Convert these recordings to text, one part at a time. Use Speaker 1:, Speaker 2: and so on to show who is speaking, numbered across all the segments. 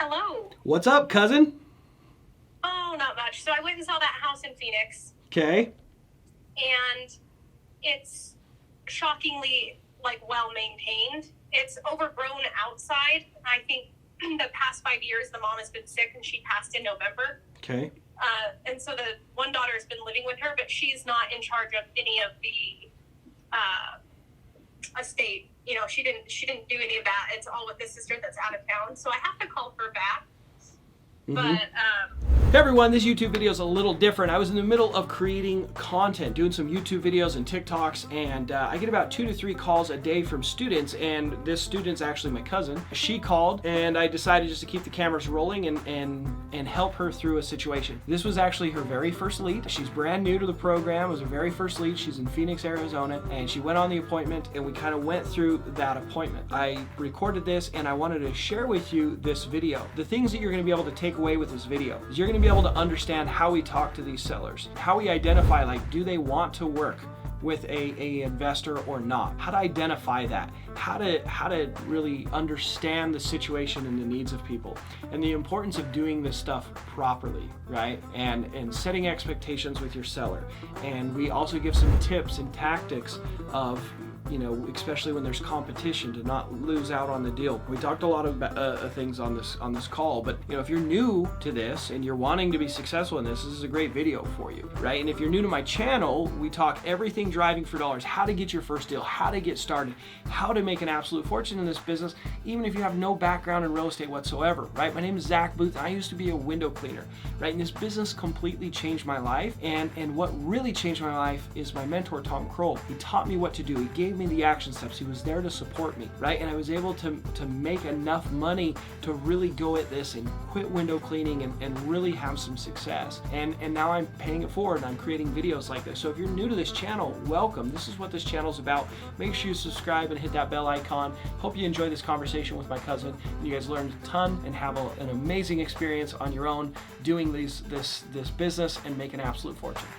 Speaker 1: Hello.
Speaker 2: What's up, cousin?
Speaker 1: Oh, not much. So I went and saw that house in Phoenix,
Speaker 2: Okay.
Speaker 1: and it's shockingly, well maintained. It's overgrown outside. I think the past 5 years the mom has been sick, and she passed in November.
Speaker 2: Okay.
Speaker 1: And so the one daughter has been living with her, but she's not in charge of any of the estate. You know, she didn't do any of that. It's all with the sister that's out of town. So I have to call her back. But
Speaker 2: Hey everyone, this YouTube video is a little different. I was in the middle of creating content, doing some YouTube videos and TikToks, and I get about 2 to 3 calls a day from students, and this student's actually my cousin. She called, and I decided just to keep the cameras rolling and help her through a situation. This was actually her very first lead. She's brand new to the program. It was her very first lead. She's in Phoenix, Arizona, and she went on the appointment, and we kind of went through that appointment. I recorded this, and I wanted to share with you this video. The things that you're going to be able to take away with this video is you're going to be able to understand how we talk to these sellers, how we identify, do they want to work with a investor or not, how to identify that, how to really understand the situation and the needs of people, and the importance of doing this stuff properly, right? And setting expectations with your seller. And we also give some tips and tactics of, you know, especially when there's competition, to not lose out on the deal. We talked a lot of things on this call, but you know, if you're new to this and you're wanting to be successful in this is a great video for you, right? And if you're new to my channel, we talk everything driving for dollars, how to get your first deal, how to get started, how to make an absolute fortune in this business, even if you have no background in real estate whatsoever, right? My name is Zack Boothe, and I used to be a window cleaner, right? And this business completely changed my life, and what really changed my life is my mentor, Tom Kroll. He taught me what to do. He gave me the action steps. He was there to support me, right? And I was able to make enough money to really go at this and quit window cleaning and really have some success. And now I'm paying it forward, and I'm creating videos like this. So if you're new to this channel, welcome. This is what this channel is about. Make sure you subscribe and hit that bell icon. Hope you enjoy this conversation with my cousin, and you guys learned a ton and have an amazing experience on your own doing this business and make an absolute fortune.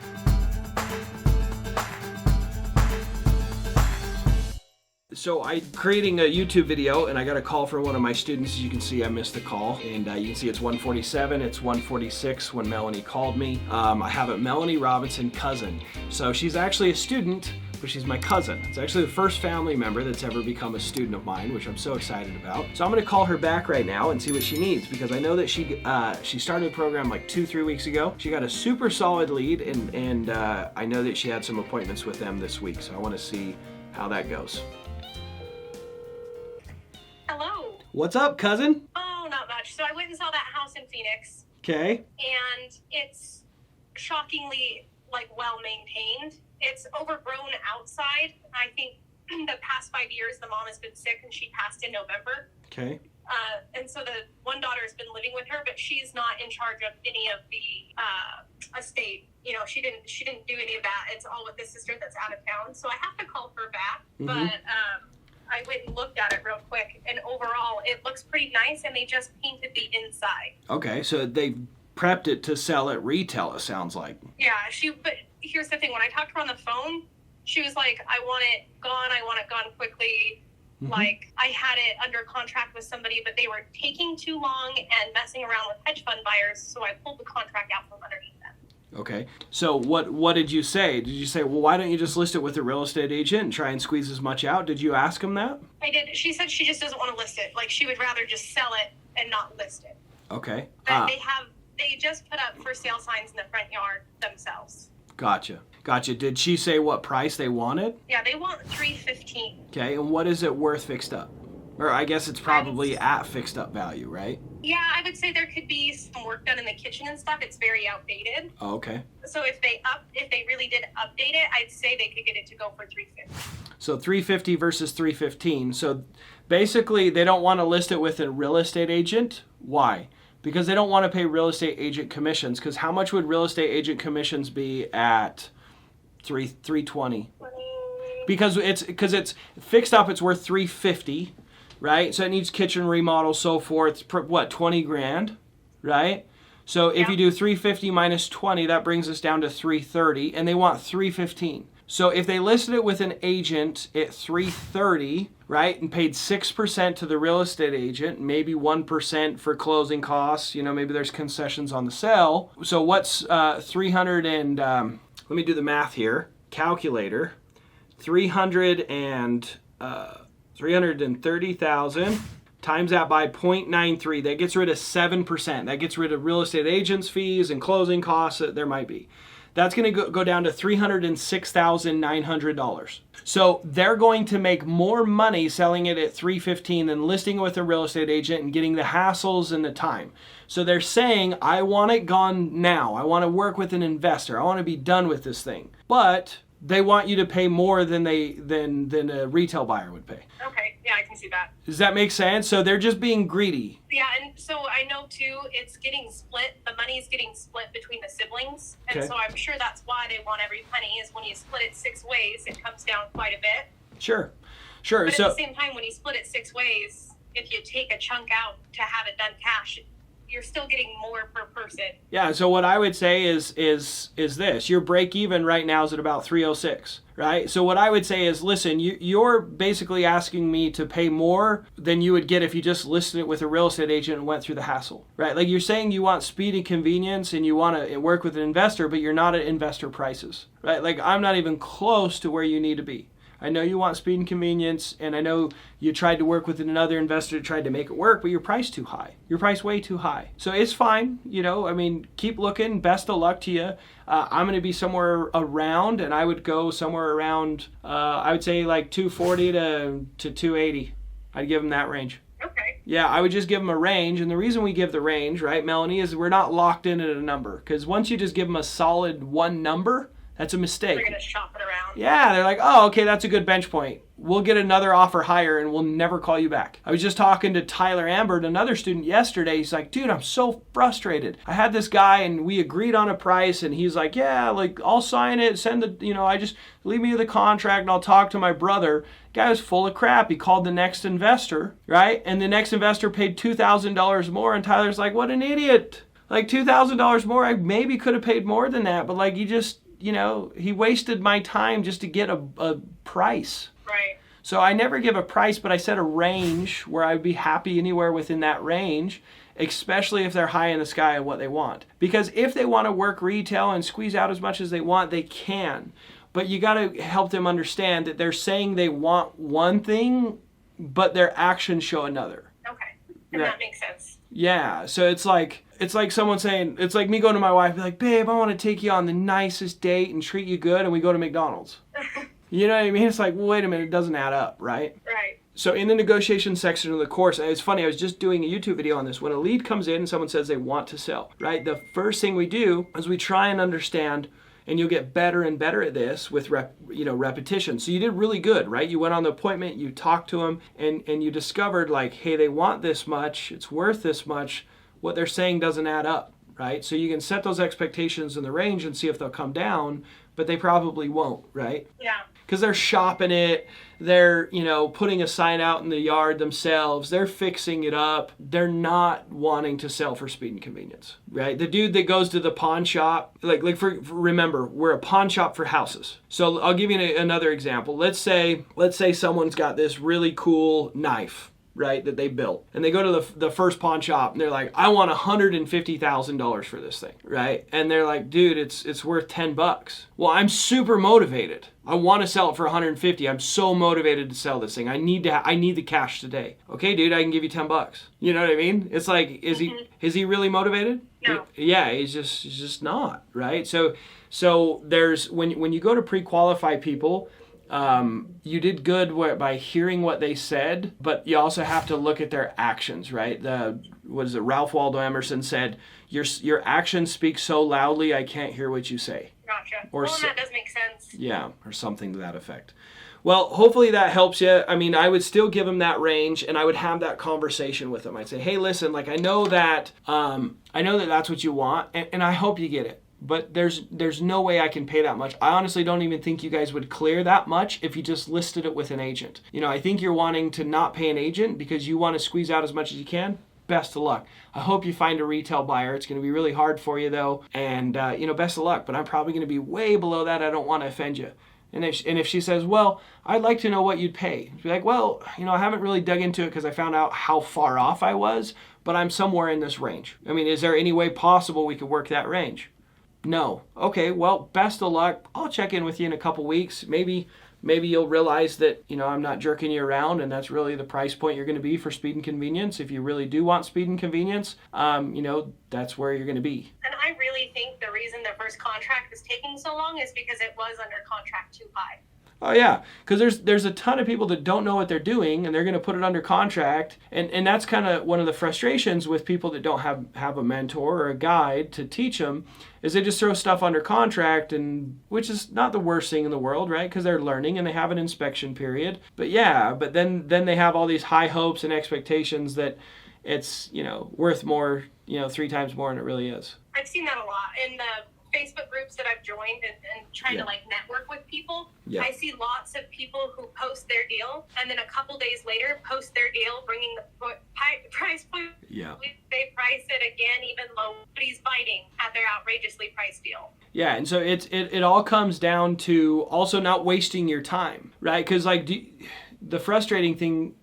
Speaker 2: So I'm creating a YouTube video, and I got a call from one of my students. As you can see, I missed the call, and you can see it's 1:47, it's 1:46 when Melanie called me. I have a Melanie Robinson cousin. So she's actually a student, but she's my cousin. It's actually the first family member that's ever become a student of mine, which I'm so excited about. So I'm gonna call her back right now and see what she needs, because I know that she started the program like 2-3 weeks ago. She got a super solid lead, and I know that she had some appointments with them this week, so I wanna see how that goes.
Speaker 1: hello.
Speaker 2: What's up, cousin?
Speaker 1: Oh, not much. So I went and saw that house in Phoenix,
Speaker 2: Okay.
Speaker 1: and it's shockingly, well maintained. It's overgrown outside. I think the past 5 years the mom has been sick, and she passed in November.
Speaker 2: Okay.
Speaker 1: And so the one daughter has been living with her, but she's not in charge of any of the estate. You know, she didn't do any of that. It's all with the sister that's out of town. So I have to call her back. But I went and looked at it real quick, and overall it looks pretty nice, and they just painted the inside.
Speaker 2: Okay, so they prepped it to sell at retail, it sounds like.
Speaker 1: Yeah, but here's the thing. When I talked to her on the phone, she was like, I want it gone quickly. I had it under contract with somebody, but they were taking too long and messing around with hedge fund buyers, so I pulled the contract out from underneath them.
Speaker 2: Okay, so what did you say? Did you say, well, why don't you just list it with a real estate agent and try and squeeze as much out? Did you ask them that?
Speaker 1: I did. She said she just doesn't want to list it. She would rather just sell it and not list it.
Speaker 2: Okay.
Speaker 1: But they just put up for sale signs in the front yard themselves.
Speaker 2: Gotcha. Did she say what price they wanted?
Speaker 1: Yeah, they want $315.
Speaker 2: Okay, and what is it worth fixed up? Or I guess it's probably at fixed up value, right?
Speaker 1: Yeah, I would say there could be some work done in the kitchen and stuff. It's very outdated.
Speaker 2: Oh, okay.
Speaker 1: So if they really did update it, I'd say they could get it to go for $350.
Speaker 2: So $350 versus $315. So basically they don't want to list it with a real estate agent. Why? Because they don't want to pay real estate agent commissions. Because how much would real estate agent commissions be at $320? Because it's fixed up, it's worth $350. Right? So it needs kitchen remodel, so forth. What, 20 grand? Right? So if you do 350 minus 20, that brings us down to 330, and they want 315. So if they listed it with an agent at 330, right, and paid 6% to the real estate agent, maybe 1% for closing costs, maybe there's concessions on the sale. So what's 300 and, let me do the math here, calculator, 330,000 times that by 0.93, that gets rid of 7%. That gets rid of real estate agents' fees and closing costs that there might be. That's going to go down to $306,900. So they're going to make more money selling it at $315 than listing it with a real estate agent and getting the hassles and the time. So they're saying, I want it gone now. I want to work with an investor. I want to be done with this thing. But they want you to pay more than a retail buyer would pay.
Speaker 1: Okay, yeah, I can see that.
Speaker 2: Does that make sense? So they're just being greedy.
Speaker 1: Yeah, and so I know too, it's getting split. The money's getting split between the siblings, and
Speaker 2: Okay.
Speaker 1: so I'm sure that's why they want every penny. Is when you split it 6 ways, it comes down quite a bit.
Speaker 2: Sure.
Speaker 1: But
Speaker 2: So
Speaker 1: at the same time, when you split it 6 ways, if you take a chunk out to have it done cash, you're still getting more per person.
Speaker 2: yeah. So what I would say is this: your break even right now is at about 306. Right? So what I would say is, listen, you're basically asking me to pay more than you would get if you just listed it with a real estate agent and went through the hassle, right? Like you're saying you want speed and convenience and you want to work with an investor, but you're not at investor prices, right? Like I'm not even close to where you need to be. I know you want speed and convenience, and I know you tried to work with another investor, tried to make it work, but you're priced too high. You're priced way too high. So it's fine, keep looking. Best of luck to you. I'm going to be somewhere around, and I would go somewhere around, I would say like 240 to 280. I'd give them that range.
Speaker 1: Okay.
Speaker 2: Yeah, I would just give them a range, and the reason we give the range, right, Melanie, is we're not locked in at a number, because once you just give them a solid one number, that's a mistake.
Speaker 1: They're going to shop it around.
Speaker 2: Yeah, they're like, oh, okay, that's a good bench point. We'll get another offer higher and we'll never call you back. I was just talking to Tyler Ambert, another student yesterday. He's like, dude, I'm so frustrated. I had this guy and we agreed on a price and he's like, yeah, like I'll sign it, send the, I just leave me the contract and I'll talk to my brother. Guy was full of crap. He called the next investor, right? And the next investor paid $2,000 more and Tyler's like, what an idiot. Like $2,000 more, I maybe could have paid more than that, but like he just, he wasted my time just to get a price.
Speaker 1: Right.
Speaker 2: So I never give a price, but I set a range where I'd be happy anywhere within that range, especially if they're high in the sky on what they want. Because if they want to work retail and squeeze out as much as they want, they can. But you got to help them understand that they're saying they want one thing, but their actions show another.
Speaker 1: Okay. And
Speaker 2: Right.
Speaker 1: that makes sense.
Speaker 2: Yeah, so it's like someone saying, it's like me going to my wife, be like, babe, I want to take you on the nicest date and treat you good, and we go to McDonald's. You know what I mean? It's like, well, wait a minute, it doesn't add up, right?
Speaker 1: Right.
Speaker 2: So in the negotiation section of the course, and it's funny, I was just doing a YouTube video on this. When a lead comes in and someone says they want to sell, right? The first thing we do is we try and understand, and you'll get better and better at this with repetition. So you did really good, right? You went on the appointment, you talked to them, and you discovered like, hey, they want this much, it's worth this much. What they're saying doesn't add up, right? So you can set those expectations in the range and see if they'll come down, but they probably won't, right?
Speaker 1: Yeah.
Speaker 2: Because they're shopping it, they're, putting a sign out in the yard themselves, they're fixing it up, they're not wanting to sell for speed and convenience, right? The dude that goes to the pawn shop, remember, we're a pawn shop for houses. So I'll give you another example. Let's say someone's got this really cool knife, right, that they built. And they go to the first pawn shop and they're like, I want $150,000 for this thing, right? And they're like, dude, it's worth $10. Well, I'm super motivated. I want to sell it for 150. I'm so motivated to sell this thing. I need the cash today. Okay, dude, I can give you $10. You know what I mean? It's like, is he really motivated?
Speaker 1: No.
Speaker 2: Yeah, he's just not, right? So there's when you go to pre-qualify people, you did good by hearing what they said, but you also have to look at their actions, right? Ralph Waldo Emerson said, your actions speak so loudly, I can't hear what you say.
Speaker 1: Gotcha.
Speaker 2: Or
Speaker 1: that does make sense.
Speaker 2: Yeah, or something to that effect. Well, hopefully that helps you. I mean, I would still give them that range, and I would have that conversation with them. I'd say, hey, listen, like I know that that's what you want, and I hope you get it. But there's no way I can pay that much. I honestly don't even think you guys would clear that much if you just listed it with an agent. I think you're wanting to not pay an agent because you want to squeeze out as much as you can. Best of luck. I hope you find a retail buyer. It's going to be really hard for you though. And, best of luck. But I'm probably going to be way below that. I don't want to offend you. And if she says, well, I'd like to know what you'd pay. Be like, well, I haven't really dug into it because I found out how far off I was, but I'm somewhere in this range. I mean, is there any way possible we could work that range? No. Okay, well, best of luck. I'll check in with you in a couple weeks. Maybe you'll realize that, I'm not jerking you around, and that's really the price point you're going to be for speed and convenience. If you really do want speed and convenience, that's where you're going to be.
Speaker 1: And I really think the reason the first contract was taking so long is because it was under contract too high.
Speaker 2: Oh yeah, because there's a ton of people that don't know what they're doing, and they're going to put it under contract, and that's kind of one of the frustrations with people that don't have a mentor or a guide to teach them, is they just throw stuff under contract, and which is not the worst thing in the world, right? Because they're learning and they have an inspection period. But then they have all these high hopes and expectations that it's worth more, 3 times more than it really is.
Speaker 1: I've seen that a lot in the Facebook groups that I've joined and trying to network with people. Yeah. I see lots of people who post their deal and then a couple days later post their deal, bringing the price point.
Speaker 2: Yeah.
Speaker 1: They price it again, even low. Nobody's biting at their outrageously priced deal.
Speaker 2: Yeah, and so it all comes down to also not wasting your time, right? Because the frustrating thing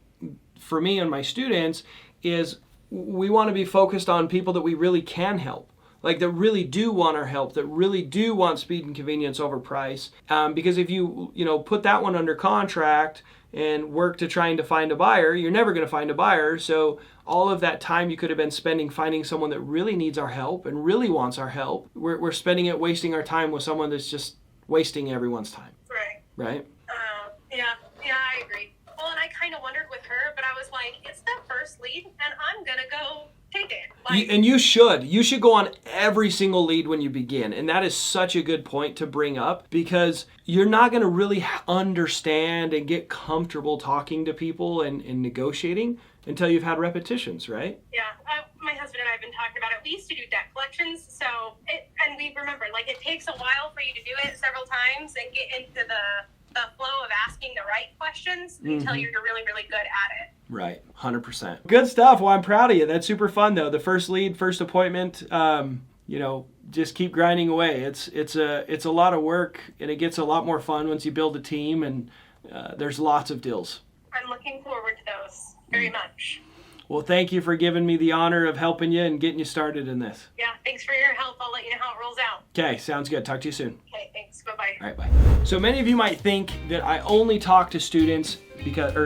Speaker 2: for me and my students is we want to be focused on people that we really can help. That really do want our help, that really do want speed and convenience over price. Because if you put that one under contract and work to trying to find a buyer, you're never going to find a buyer. So all of that time you could have been spending finding someone that really needs our help and really wants our help, we're spending it wasting our time with someone that's just wasting everyone's time.
Speaker 1: Right.
Speaker 2: Right?
Speaker 1: Yeah, I agree. Well, and I kind of wondered with her, but I was like, it's the first lead, and I'm going to go take it.
Speaker 2: And you should go on every single lead when you begin. And that is such a good point to bring up, because you're not going to really understand and get comfortable talking to people and negotiating until you've had repetitions, right?
Speaker 1: Yeah. My husband and I have been talking about it. We used to do debt collections, and we remember, it takes a while for you to do it several times and get into the flow of asking the right questions until you're really, really good at it.
Speaker 2: Right, 100%. Good stuff. Well, I'm proud of you. That's super fun, though. The first lead, first appointment, just keep grinding away. It's a lot of work, and it gets a lot more fun once you build a team, and there's lots of deals.
Speaker 1: I'm looking forward to those very much.
Speaker 2: Well, thank you for giving me the honor of helping you and getting you started in this.
Speaker 1: Yeah, thanks for your help. I'll let you know how it rolls out.
Speaker 2: Okay, sounds good. Talk to you soon.
Speaker 1: Okay, thanks. Bye-bye.
Speaker 2: All right, bye. So many of you might think that I only talk to students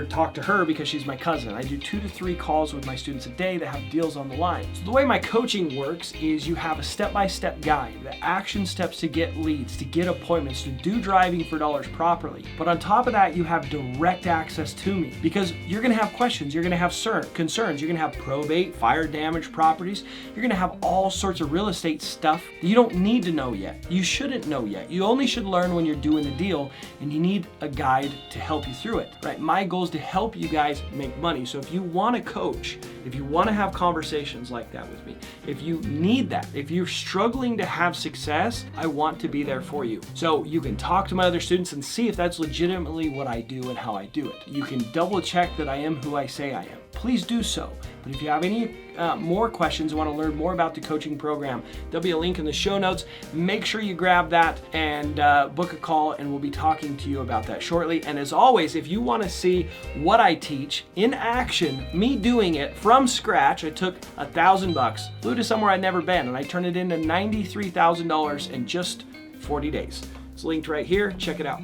Speaker 2: talk to her because she's my cousin. I do 2 to 3 calls with my students a day that have deals on the line. So the way my coaching works is you have a step-by-step guide, the action steps to get leads, to get appointments, to do driving for dollars properly. But on top of that, you have direct access to me, because you're going to have questions, you're going to have concerns, you're going to have probate, fire damage properties, you're going to have all sorts of real estate stuff that you don't need to know yet. You shouldn't know yet. You only should learn when you're doing the deal, and you need a guide to help you through it, right? My goal is to help you guys make money. So if you want to coach, if you want to have conversations like that with me, if you need that, if you're struggling to have success, I want to be there for you. So you can talk to my other students and see if that's legitimately what I do and how I do it. You can double check that I am who I say I am. Please do so. But if you have any more questions and want to learn more about the coaching program, there'll be a link in the show notes. Make sure you grab that and book a call, and we'll be talking to you about that shortly. And as always, if you want to see what I teach in action, me doing it from scratch, I took $1,000, flew to somewhere I'd never been, and I turned it into $93,000 in just 40 days. It's linked right here. Check it out.